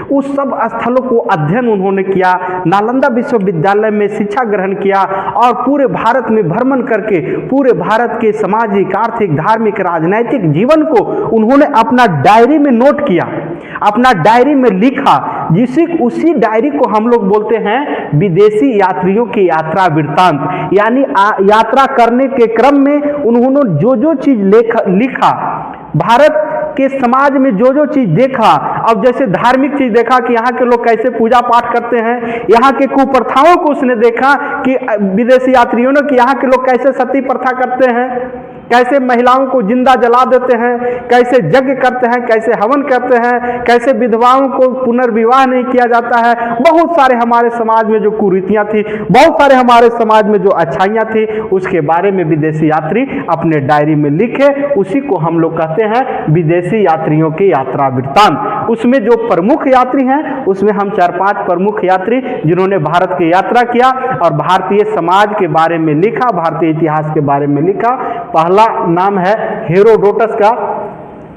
उस सब स्थलों को अध्ययन उन्होंने किया, नालंदा विश्वविद्यालय में शिक्षा ग्रहण किया और पूरे भारत में भ्रमण करके पूरे भारत के सामाजिक, आर्थिक, धार्मिक, राजनैतिक जीवन को उन्होंने अपना डायरी में नोट किया, अपना डायरी में लिखा, उसी डायरी को हम लोग बोलते हैं विदेशी यात्रियों की यात्रा वृत्तांत। यानी यात्रा करने के क्रम में उन्होंने जो जो चीज लिखा, भारत के समाज में जो जो चीज देखा, अब जैसे धार्मिक चीज देखा कि यहाँ के लोग कैसे पूजा पाठ करते हैं, यहाँ के कुप्रथाओं को उसने देखा कि विदेशी यात्रियों ने कि यहाँ के लोग कैसे सती प्रथा करते हैं, कैसे महिलाओं को जिंदा जला देते हैं, कैसे यज्ञ करते हैं, कैसे हवन करते हैं, कैसे विधवाओं को पुनर्विवाह नहीं किया जाता है। बहुत सारे हमारे समाज में जो कुरीतियां थी, बहुत सारे हमारे समाज में जो अच्छाइयां थी, उसके बारे में विदेशी यात्री अपने डायरी में लिखे। उसी को हम लोग कहते हैं विदेशी यात्रियों की यात्रा वृत्तांत। उसमें जो प्रमुख यात्री हैं उसमें हम 4-5 प्रमुख यात्री जिन्होंने भारत की यात्रा किया और भारतीय समाज के बारे में लिखा, भारतीय इतिहास के बारे में लिखा। पहला नाम है हेरोडोटस का।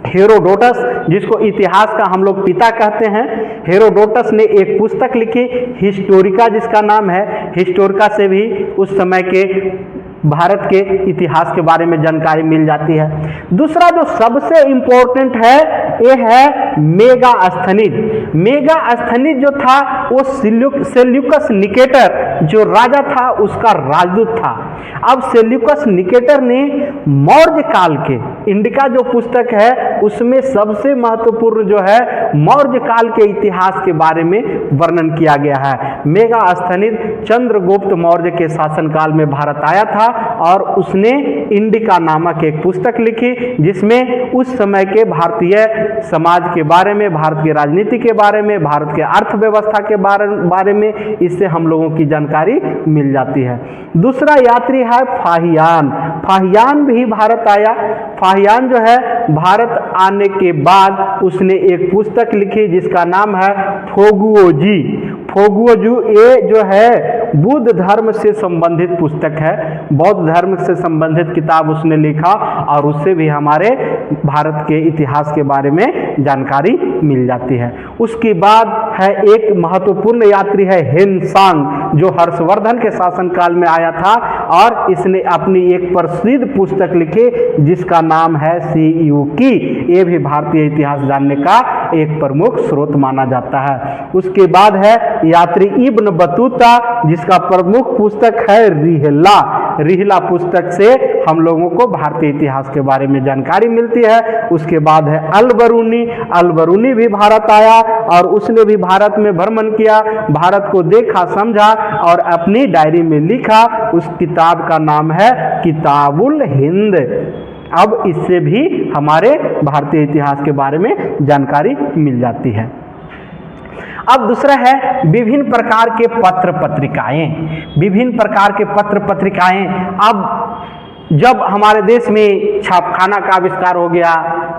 हेरोडोटस जिसको इतिहास का हम लोग पिता कहते हैं। हेरोडोटस ने एक पुस्तक लिखी हिस्टोरिका, जिसका नाम है। हिस्टोरिका से भी उस समय के भारत के इतिहास के बारे में जानकारी मिल जाती है। दूसरा जो सबसे इंपॉर्टेंट है ये है मेगास्थनीज। मेगास्थनीज जो था वो सेल्यूकस निकेटर जो राजा था उसका राजदूत था। अब सेल्यूकस निकेटर ने मौर्य काल के, इंडिका जो पुस्तक है उसमें सबसे महत्वपूर्ण जो है मौर्य काल के इतिहास के बारे में वर्णन किया गया है। मेगास्थनीज चंद्रगुप्त मौर्य के शासनकाल में भारत आया था और उसने इंडिका नामक एक पुस्तक लिखी जिसमें उस समय के भारतीय समाज के बारे में, भारत की राजनीति के बारे में, भारत के अर्थव्यवस्था के बारे में इससे हम लोगों की जानकारी मिल जाती है। दूसरा यात्री है फाहियान। फाहियान भी भारत आया। फाहियान जो है भारत आने के बाद उसने एक पुस्तक लिखी जिसका नाम है फोगुओजी। फोगुओजू ये जो है बुद्ध धर्म से संबंधित पुस्तक है, बौद्ध धर्म से संबंधित किताब उसने लिखा और उससे भी हमारे भारत के इतिहास के बारे में जानकारी मिल जाती है। उसके बाद है एक महत्वपूर्ण यात्री है हेनसांग जो हर्षवर्धन के शासनकाल में आया था और इसने अपनी एक प्रसिद्ध पुस्तक लिखी जिसका नाम है सीयूकी। ये भी भारतीय इतिहास जानने का एक प्रमुख स्रोत माना जाता है। उसके बाद है यात्री इब्न बतूता जिसका प्रमुख पुस्तक है रिहला। रिहला पुस्तक से हम लोगों को भारतीय इतिहास के बारे में जानकारी मिलती है। उसके बाद है अल-बरूनी। अल-बरूनी भी भारत आया और उसने भी भारत में भ्रमण किया, भारत को देखा समझा और अपनी डायरी में लिखा। उस किताब का नाम है किताबुल हिंद। अब इससे भी हमारे भारतीय इतिहास के बारे में जानकारी मिल जाती है। अब दूसरा है विभिन्न प्रकार के पत्र पत्रिकाएं। विभिन्न प्रकार के पत्र पत्रिकाएं, अब जब हमारे देश में छापखाना का आविष्कार हो गया,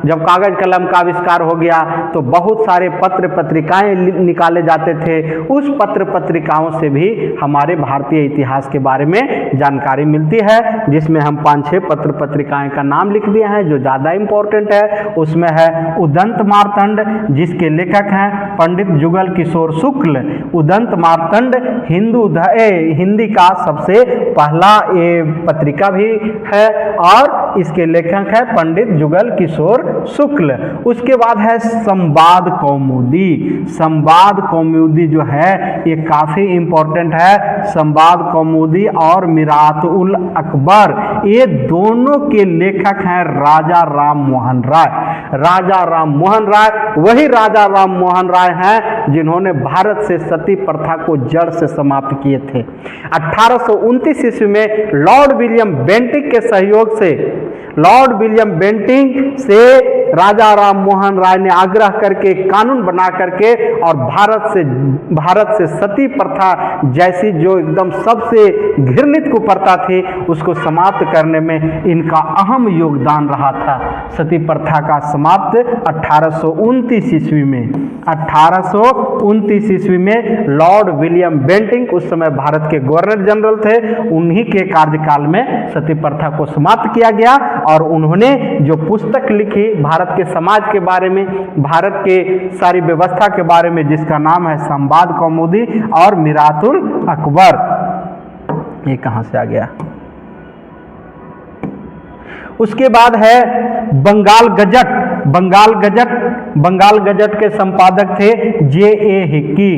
जब कागज कलम का आविष्कार हो गया तो बहुत सारे पत्र पत्रिकाएं निकाले जाते थे। उस पत्र पत्रिकाओं से भी हमारे भारतीय इतिहास के बारे में जानकारी मिलती है, जिसमें हम 5-6 पत्र पत्रिकाएं का नाम लिख दिए हैं जो ज़्यादा इम्पोर्टेंट है। उसमें है उदंत मार्तंड जिसके लेखक हैं पंडित जुगल किशोर शुक्ल। उदंत मार्तंड हिंदी का सबसे पहला ये पत्रिका भी है और इसके लेखक है पंडित जुगल किशोर शुक्ल। उसके बाद है संवाद कौमुदी। संवाद कौमुदी जो है ये काफी इंपॉर्टेंट है। संवाद कौमुदी और मिरात उल अकबर ये दोनों के लेखक हैं राजा राम मोहन राय। राजा राम मोहन राय वही राजा राम मोहन राय हैं जिन्होंने भारत से सती प्रथा को जड़ से समाप्त किए थे। 1829 ईस्वी में लॉर्ड विलियम बेंटिक के सहयोग से, लॉर्ड विलियम बेंटिक से राजा राम मोहन राय ने आग्रह करके कानून बना करके और भारत से सती प्रथा जैसी जो एकदम सबसे घृणित कुप्रथा थी उसको समाप्त करने में इनका अहम योगदान रहा था। सती प्रथा का समाप्त 1829 ईस्वी में 1829 ईस्वी में लॉर्ड विलियम बेंटिक उस समय भारत के गवर्नर जनरल थे, उन्हीं के कार्यकाल में सती प्रथा को समाप्त किया गया और उन्होंने जो पुस्तक लिखी भारत के समाज के बारे में, भारत के सारी व्यवस्था के बारे में, जिसका नाम है संवाद कौमुदी और मिरातुल अकबर। ये कहां से आ गया? उसके बाद है बंगाल गजट। बंगाल गजट के संपादक थे J.A. Hickey,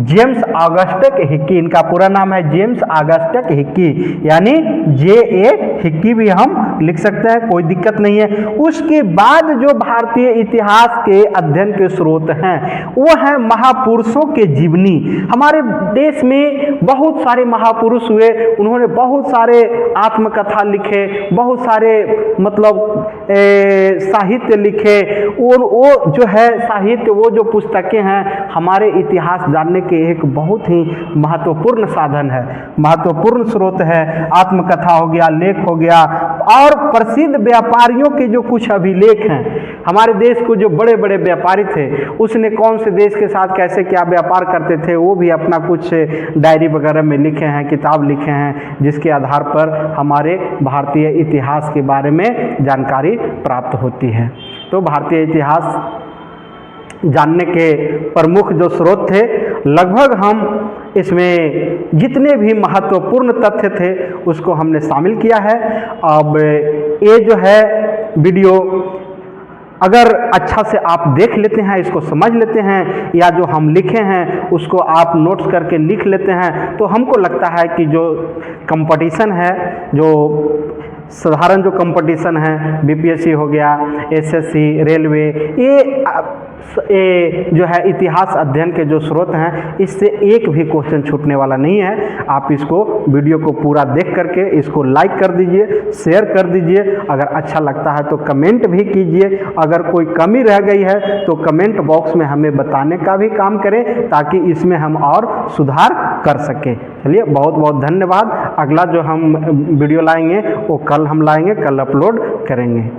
James Augustus Hickey. इनका पूरा नाम है जेम्स ऑगस्टस हिक्की, यानी J.A. हिक्की भी हम लिख सकते हैं, कोई दिक्कत नहीं है। उसके बाद जो भारतीय इतिहास के अध्ययन के स्रोत हैं वो है महापुरुषों के जीवनी। हमारे देश में बहुत सारे महापुरुष हुए, उन्होंने बहुत सारे आत्मकथा लिखे, बहुत सारे मतलब साहित्य लिखे और वो जो है साहित्य, वो जो पुस्तकें हैं हमारे इतिहास जानने के एक बहुत ही महत्वपूर्ण साधन है, महत्वपूर्ण स्रोत है। आत्मकथा हो गया, लेख हो गया और प्रसिद्ध व्यापारियों के जो कुछ अभिलेख हैं, हमारे देश को जो बड़े बड़े व्यापारी थे उसने कौन से देश के साथ कैसे क्या व्यापार करते थे वो भी अपना कुछ डायरी वगैरह में लिखे हैं, किताब लिखे हैं, जिसके आधार पर हमारे भारतीय इतिहास के बारे में जानकारी प्राप्त होती है। तो भारतीय इतिहास जानने के प्रमुख जो स्रोत थे, लगभग हम इसमें जितने भी महत्वपूर्ण तथ्य थे उसको हमने शामिल किया है। अब ये जो है वीडियो अगर अच्छा से आप देख लेते हैं, इसको समझ लेते हैं, या जो हम लिखे हैं उसको आप नोट्स करके लिख लेते हैं, तो हमको लगता है कि जो कंपटीशन है, जो साधारण जो कंपटीशन है, बीपीएससी हो गया, एसएससी, रेलवे, ये जो है इतिहास अध्ययन के जो स्रोत हैं, इससे एक भी क्वेश्चन छूटने वाला नहीं है। आप इसको वीडियो को पूरा देख करके इसको लाइक कर दीजिए, शेयर कर दीजिए, अगर अच्छा लगता है तो कमेंट भी कीजिए। अगर कोई कमी रह गई है तो कमेंट बॉक्स में हमें बताने का भी काम करें, ताकि इसमें हम और सुधार कर सकें। चलिए, बहुत बहुत धन्यवाद। अगला जो हम वीडियो लाएंगे वो कल हम लाएंगे, कल अपलोड करेंगे।